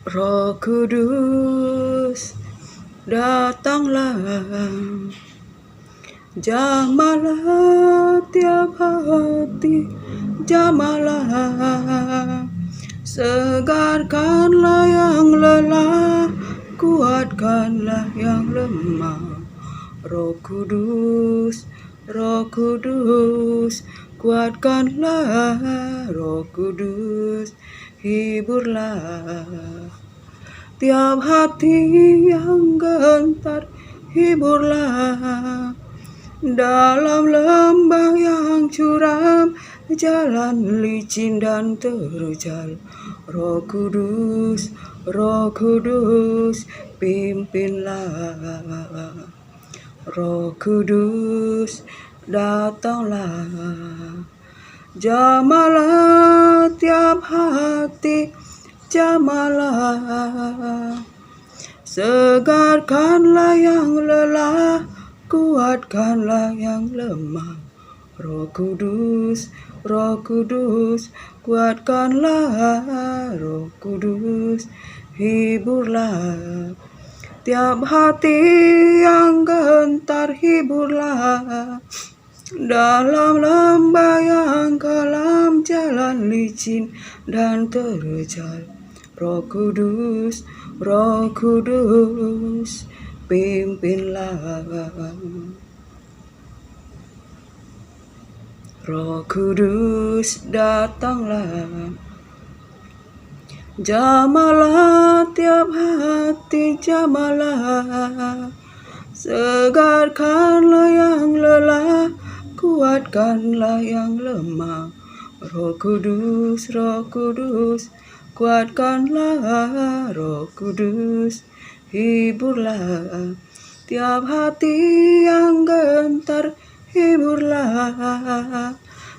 Roh Kudus, datanglah, jamahlah tiap hati, jamahlah, segarkanlah yang lelah, kuatkanlah yang lemah. Roh Kudus, Roh Kudus, kuatkanlah. Roh Kudus, hiburlah tiap hati yang gentar, hiburlah dalam lembah yang curam, jalan licin dan terjal. Roh Kudus, Roh Kudus, pimpinlah. Roh Kudus, datanglah, jamahlah tiap hati, jamahlah, segarkanlah yang lelah, kuatkanlah yang lemah. Roh Kudus, Roh Kudus, kuatkanlah. Roh Kudus, hiburlah tiap hati yang gentar, hiburlah dalam lembah yang kelam, jalan licin dan terjal. Roh Kudus, Roh Kudus, pimpinlah. Roh Kudus, datanglah, jamahlah tiap hati, jamahlah, segarkanlah yang lelah, kuatkanlah yang lemah. Roh Kudus, Roh Kudus, kuatkanlah. Roh Kudus, hiburlah tiap hati yang gentar, hiburlah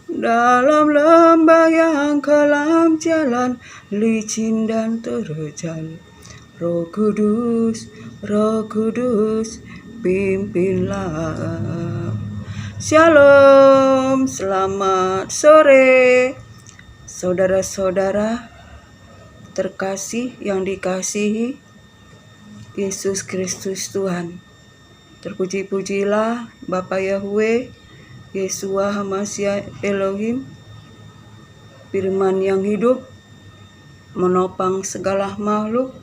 dalam lembah yang kelam, jalan licin dan terjal. Roh Kudus, Roh Kudus, pimpinlah. Shalom, selamat sore, saudara-saudara terkasih yang dikasihi Yesus Kristus Tuhan. Terpuji-pujilah Bapa Yahweh, Yeshua Hamashiach Elohim, firman yang hidup, menopang segala makhluk.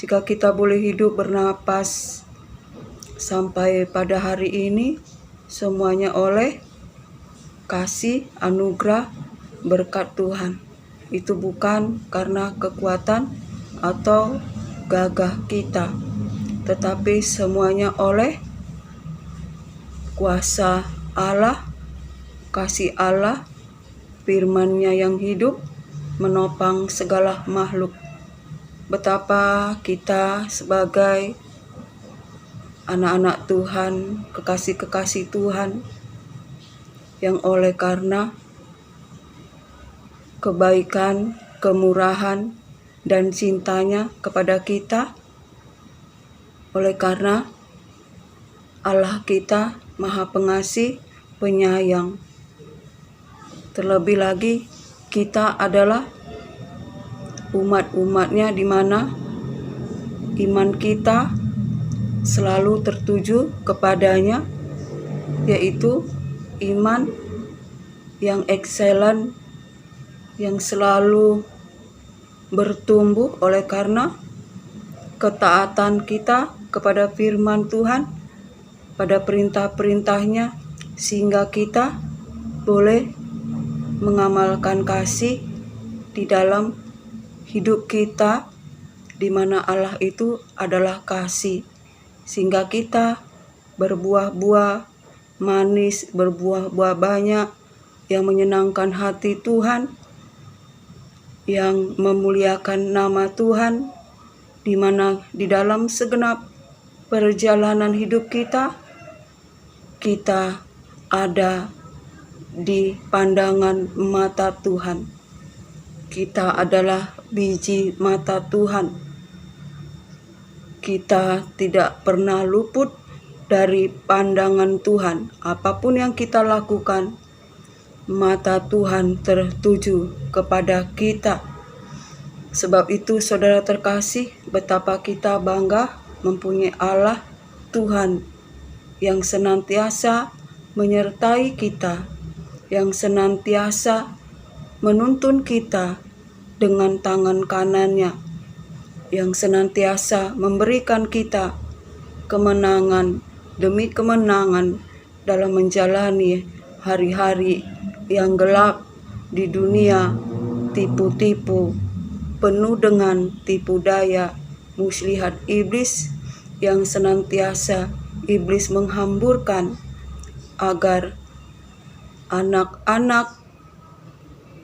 Jika kita boleh hidup bernapas sampai pada hari ini, semuanya oleh kasih, anugerah, berkat Tuhan. Itu bukan karena kekuatan atau gagah kita, tetapi semuanya oleh kuasa Allah, kasih Allah, firman-Nya yang hidup, menopang segala makhluk. Betapa kita sebagai anak-anak Tuhan, kekasih-kekasih Tuhan, yang oleh karena kebaikan, kemurahan, dan cintanya kepada kita, oleh karena Allah kita Maha Pengasih, Penyayang. Terlebih lagi kita adalah umat-umat-Nya, di mana iman kita selalu tertuju kepadanya, yaitu iman yang excellent, yang selalu bertumbuh oleh karena ketaatan kita kepada firman Tuhan, pada perintah-perintahnya, sehingga kita boleh mengamalkan kasih di dalam hidup kita, di mana Allah itu adalah kasih, sehingga kita berbuah-buah manis, berbuah-buah banyak yang menyenangkan hati Tuhan, yang memuliakan nama Tuhan, di mana di dalam segenap perjalanan hidup kita ada di pandangan mata Tuhan. Kita adalah biji mata Tuhan. Kita tidak pernah luput dari pandangan Tuhan. Apapun yang kita lakukan, mata Tuhan tertuju kepada kita. Sebab itu saudara terkasih, betapa kita bangga mempunyai Allah Tuhan yang senantiasa menyertai kita, yang senantiasa menuntun kita dengan tangan kanannya, yang senantiasa memberikan kita kemenangan demi kemenangan dalam menjalani hari-hari yang gelap di dunia tipu-tipu, penuh dengan tipu daya muslihat iblis yang senantiasa iblis menghamburkan agar anak-anak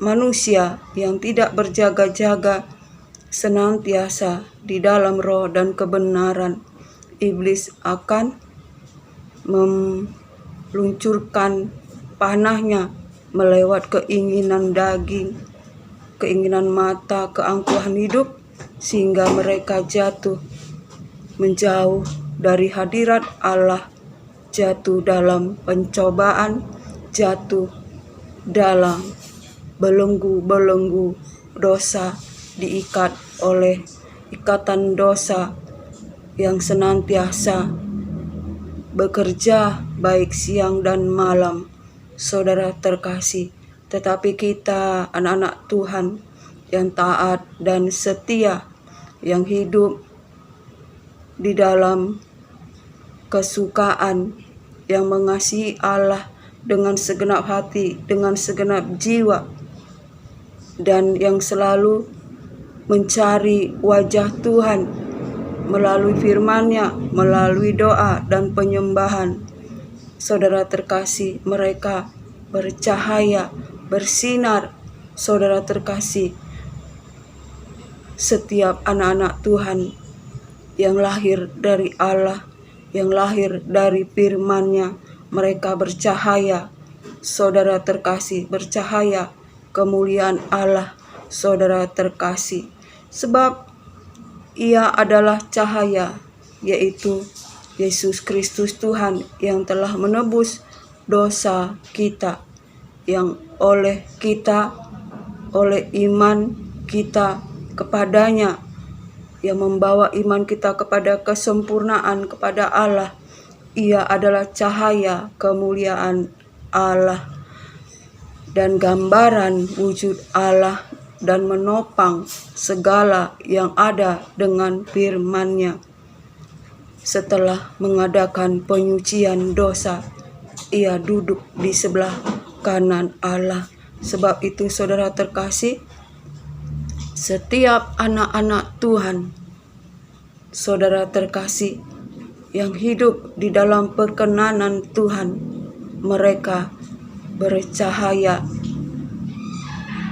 manusia yang tidak berjaga-jaga senantiasa di dalam roh dan kebenaran. Iblis akan meluncurkan panahnya melewat keinginan daging, keinginan mata, keangkuhan hidup, sehingga mereka jatuh menjauh dari hadirat Allah, jatuh dalam pencobaan, jatuh dalam belenggu-belenggu dosa, diikat oleh ikatan dosa yang senantiasa bekerja baik siang dan malam, saudara terkasih. Tetapi kita anak-anak Tuhan yang taat dan setia, yang hidup di dalam kesukaan, yang mengasihi Allah dengan segenap hati, dengan segenap jiwa, dan yang selalu mencari wajah Tuhan melalui firman-Nya, melalui doa dan penyembahan. Saudara terkasih, mereka bercahaya, bersinar. Saudara terkasih, setiap anak-anak Tuhan yang lahir dari Allah, yang lahir dari firman-Nya, mereka bercahaya. Saudara terkasih, bercahaya kemuliaan Allah, saudara terkasih. Sebab Ia adalah cahaya, yaitu Yesus Kristus Tuhan yang telah menebus dosa kita, yang oleh iman kita kepadanya, yang membawa iman kita kepada kesempurnaan kepada Allah. Ia adalah cahaya kemuliaan Allah dan gambaran wujud Allah, dan menopang segala yang ada dengan firman-Nya. Setelah mengadakan penyucian dosa, Ia duduk di sebelah kanan Allah. Sebab itu saudara terkasih, setiap anak-anak Tuhan, saudara terkasih, yang hidup di dalam perkenanan Tuhan, mereka bercahaya,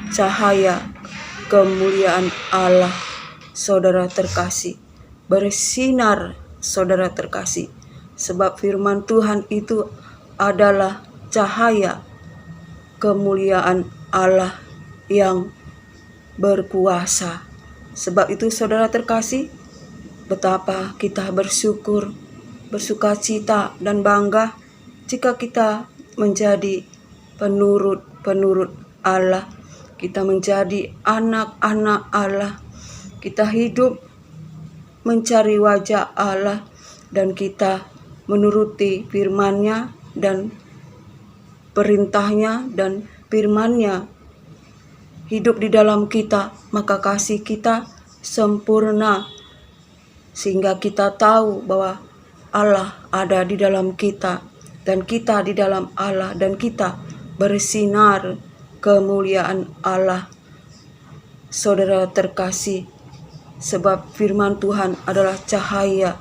cahaya kemuliaan Allah, saudara terkasih, bersinar, saudara terkasih. Sebab firman Tuhan itu adalah cahaya kemuliaan Allah yang berkuasa. Sebab itu saudara terkasih, betapa kita bersyukur, bersukacita dan bangga jika kita menjadi penurut Allah, kita menjadi anak-anak Allah, kita hidup mencari wajah Allah, dan kita menuruti firman-Nya dan perintah-Nya, dan firman-Nya hidup di dalam kita, maka kasih kita sempurna, sehingga kita tahu bahwa Allah ada di dalam kita, dan kita di dalam Allah, dan kita bersinar kemuliaan Allah. Saudara terkasih, sebab firman Tuhan adalah cahaya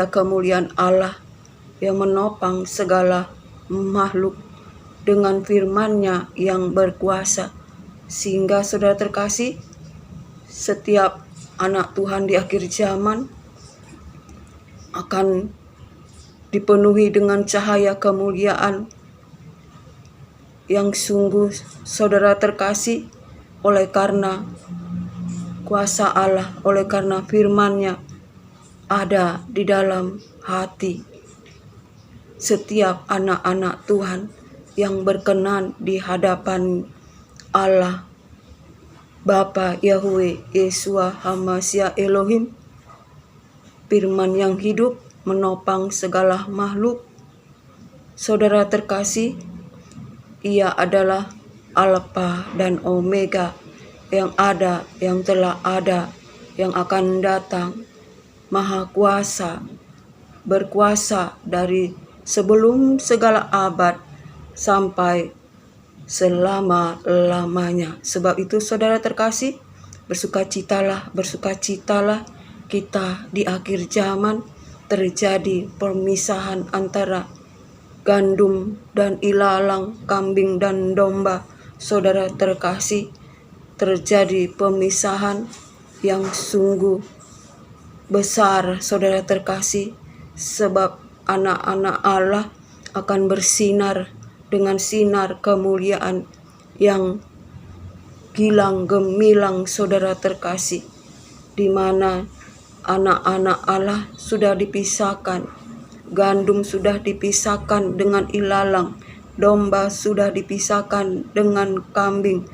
kemuliaan Allah yang menopang segala makhluk dengan firman-Nya yang berkuasa. Sehingga saudara terkasih, setiap anak Tuhan di akhir zaman akan dipenuhi dengan cahaya kemuliaan yang sungguh, saudara terkasih, oleh karena kuasa Allah, oleh karena firman-Nya ada di dalam hati setiap anak-anak Tuhan yang berkenan di hadapan Allah. Bapa Yahweh Yeshua Hamasya Elohim, firman yang hidup menopang segala makhluk. Saudara terkasih, Ia adalah Alfa dan Omega, yang ada, yang telah ada, yang akan datang, Maha Kuasa, berkuasa dari sebelum segala abad sampai selama-lamanya. Sebab itu saudara terkasih, bersukacitalah kita di akhir zaman. Terjadi permisahan antara gandum dan ilalang, kambing dan domba. Saudara terkasih, terjadi pemisahan yang sungguh besar, saudara terkasih, sebab anak-anak Allah akan bersinar dengan sinar kemuliaan yang gilang gemilang, saudara terkasih, di mana anak-anak Allah sudah dipisahkan, gandum sudah dipisahkan dengan ilalang, domba sudah dipisahkan dengan kambing,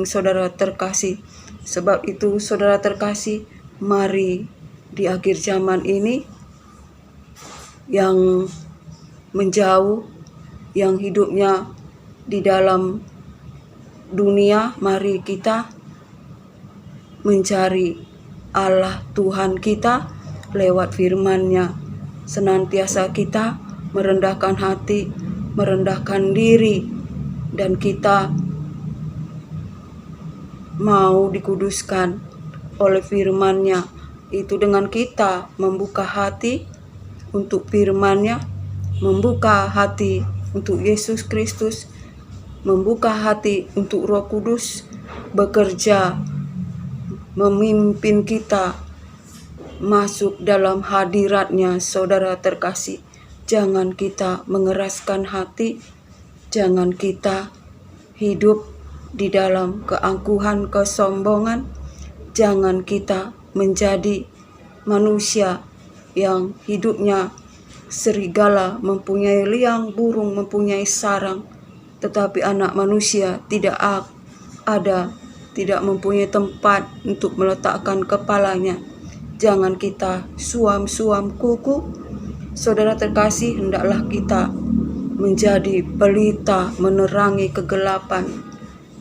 saudara terkasih. Sebab itu saudara terkasih, mari di akhir zaman ini yang menjauh, yang hidupnya di dalam dunia, mari kita mencari Allah Tuhan kita lewat firman-Nya. Senantiasa kita merendahkan hati, merendahkan diri, dan kita mau dikuduskan oleh firman-Nya. Itu dengan kita membuka hati untuk firman-Nya, membuka hati untuk Yesus Kristus, membuka hati untuk Roh Kudus bekerja, memimpin kita masuk dalam hadirat-Nya. Saudara terkasih, jangan kita mengeraskan hati, jangan kita hidup di dalam keangkuhan, kesombongan, jangan kita menjadi manusia yang hidupnya serigala, mempunyai liang, burung mempunyai sarang, tetapi anak manusia tidak ada, tidak mempunyai tempat untuk meletakkan kepalanya. Jangan kita suam-suam kuku. Saudara terkasih, hendaklah kita menjadi pelita menerangi kegelapan,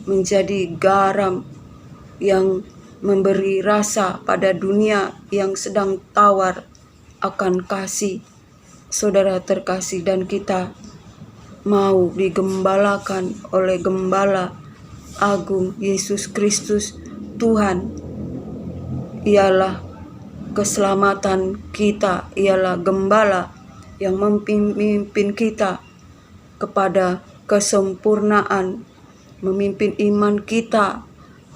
menjadi garam yang memberi rasa pada dunia yang sedang tawar akan kasih. Saudara terkasih, dan kita mau digembalakan oleh Gembala Agung Yesus Kristus Tuhan. Ialah keselamatan kita, ialah Gembala yang memimpin kita kepada kesempurnaan, memimpin iman kita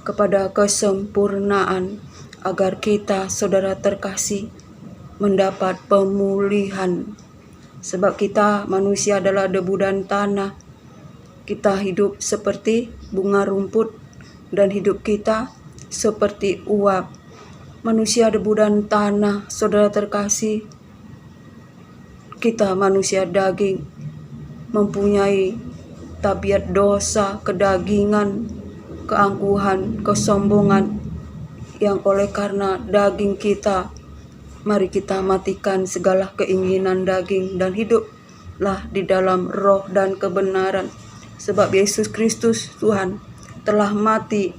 kepada kesempurnaan, agar kita, saudara terkasih, mendapat pemulihan. Sebab kita manusia adalah debu dan tanah. Kita hidup seperti bunga rumput, dan hidup kita seperti uap. Manusia debu dan tanah, saudara terkasih. Kita manusia daging, mempunyai tabiat dosa, kedagingan, keangkuhan, kesombongan, yang oleh karena daging kita, mari kita matikan segala keinginan daging dan hiduplah di dalam roh dan kebenaran. Sebab Yesus Kristus Tuhan telah mati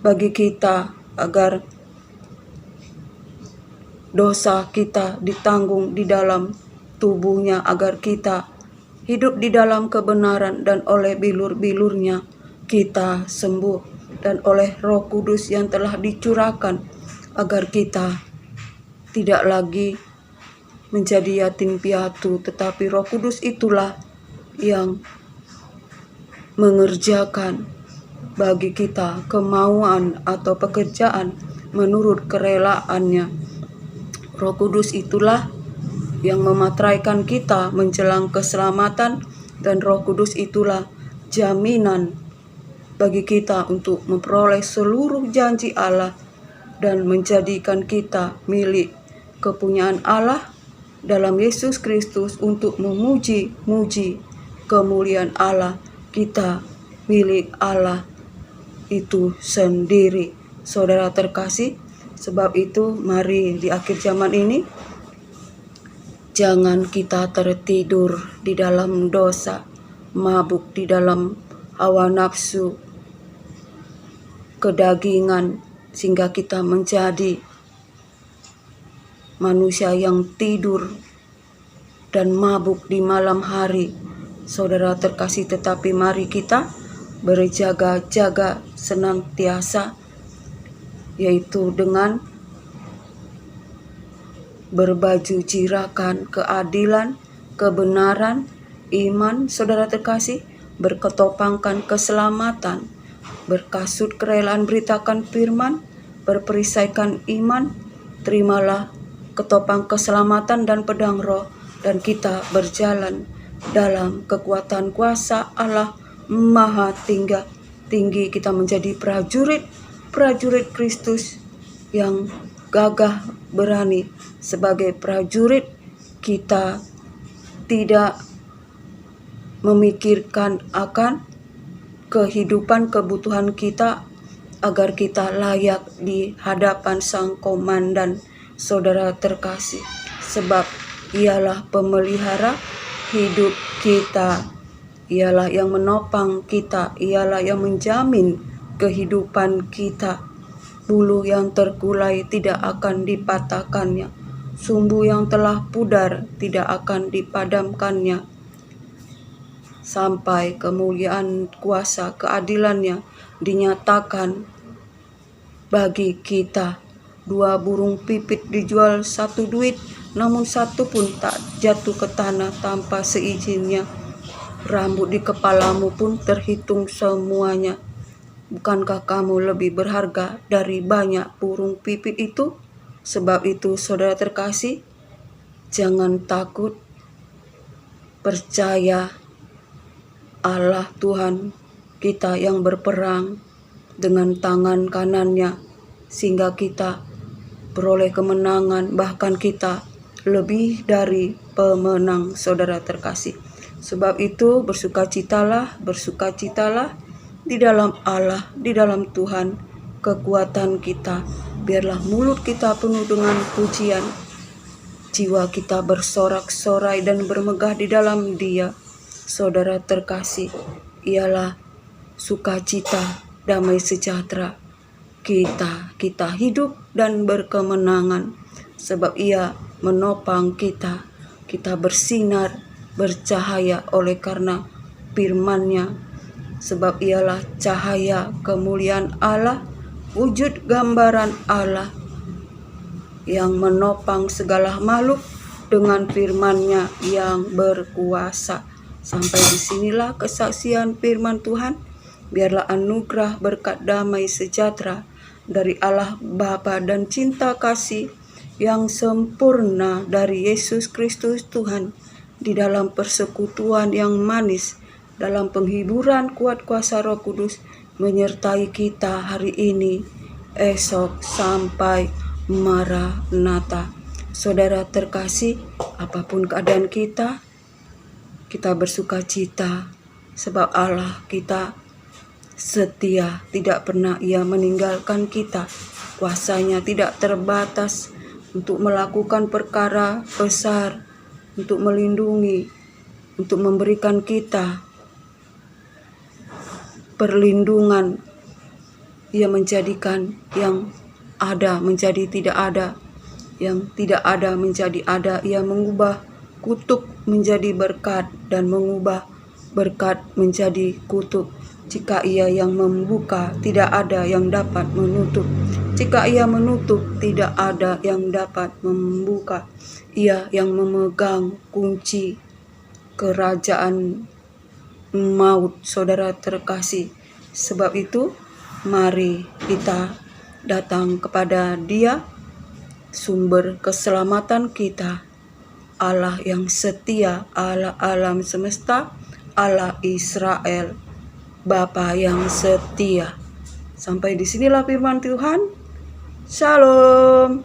bagi kita, agar dosa kita ditanggung di dalam tubuh-Nya, agar kita hidup di dalam kebenaran, dan oleh bilur-bilur-Nya kita sembuh, dan oleh Roh Kudus yang telah dicurahkan, agar kita tidak lagi menjadi yatim piatu, tetapi Roh Kudus itulah yang mengerjakan bagi kita kemauan atau pekerjaan menurut kerelaan-Nya. Roh Kudus itulah yang mematraikan kita menjelang keselamatan, dan Roh Kudus itulah jaminan bagi kita untuk memperoleh seluruh janji Allah dan menjadikan kita milik kepunyaan Allah dalam Yesus Kristus untuk memuji-muji kemuliaan Allah. Kita milik Allah itu sendiri. Saudara terkasih, sebab itu mari di akhir zaman ini jangan kita tertidur di dalam dosa, mabuk di dalam hawa nafsu, kedagingan, sehingga kita menjadi manusia yang tidur dan mabuk di malam hari. Saudara terkasih, tetapi mari kita berjaga-jaga senantiasa, yaitu dengan berbaju jirakan keadilan, kebenaran, iman, saudara terkasih, berketopangkan keselamatan, berkasut kerelaan beritakan firman, berperisaikan iman, terimalah ketopang keselamatan dan pedang roh, dan kita berjalan dalam kekuatan kuasa Allah Maha Tinggi. Kita menjadi prajurit Kristus yang gagah berani. Sebagai prajurit, kita tidak memikirkan akan kehidupan kebutuhan kita agar kita layak di hadapan Sang Komandan. Saudara terkasih, sebab Ialah pemelihara hidup kita, Ialah yang menopang kita, Ialah yang menjamin kehidupan kita. Bulu yang terkulai tidak akan dipatahkannya, sumbu yang telah pudar tidak akan dipadamkannya, sampai kemuliaan kuasa keadilannya dinyatakan bagi kita. 2 burung pipit dijual 1 duit, namun 1 pun tak jatuh ke tanah tanpa seizinnya. Rambut di kepalamu pun terhitung semuanya. Bukankah kamu lebih berharga dari banyak burung pipit itu? Sebab itu, saudara terkasih, jangan takut, percaya Allah Tuhan kita yang berperang dengan tangan kanannya, sehingga kita beroleh kemenangan, bahkan kita lebih dari pemenang, saudara terkasih. Sebab itu bersukacitalah di dalam Allah, di dalam Tuhan, kekuatan kita. Biarlah mulut kita penuh dengan pujian, jiwa kita bersorak-sorai dan bermegah di dalam Dia. Saudara terkasih, ialah sukacita, damai sejahtera. Kita hidup dan berkemenangan, sebab Ia menopang kita. Kita bersinar, bercahaya oleh karena firman-Nya, sebab Ialah cahaya kemuliaan Allah, wujud gambaran Allah yang menopang segala makhluk dengan firman-Nya yang berkuasa. Sampai disinilah kesaksian firman Tuhan. Biarlah anugerah berkat damai sejahtera dari Allah Bapa dan cinta kasih yang sempurna dari Yesus Kristus Tuhan di dalam persekutuan yang manis, dalam penghiburan kuat kuasa Roh Kudus menyertai kita hari ini, esok, sampai Maranatha. Saudara terkasih, apapun keadaan kita bersukacita, sebab Allah kita setia, tidak pernah Ia meninggalkan kita. Kuasanya tidak terbatas untuk melakukan perkara besar, untuk melindungi, untuk memberikan kita perlindungan. Ia menjadikan yang ada menjadi tidak ada, yang tidak ada menjadi ada. Ia mengubah kutuk menjadi berkat dan mengubah berkat menjadi kutuk. Jika Ia yang membuka, tidak ada yang dapat menutup. Jika Ia menutup, tidak ada yang dapat membuka. Ia yang memegang kunci kerajaan maut, saudara terkasih. Sebab itu, mari kita datang kepada Dia, sumber keselamatan kita, Allah yang setia, Allah alam semesta, Allah Israel, Bapa yang setia. Sampai disinilah firman Tuhan. Shalom.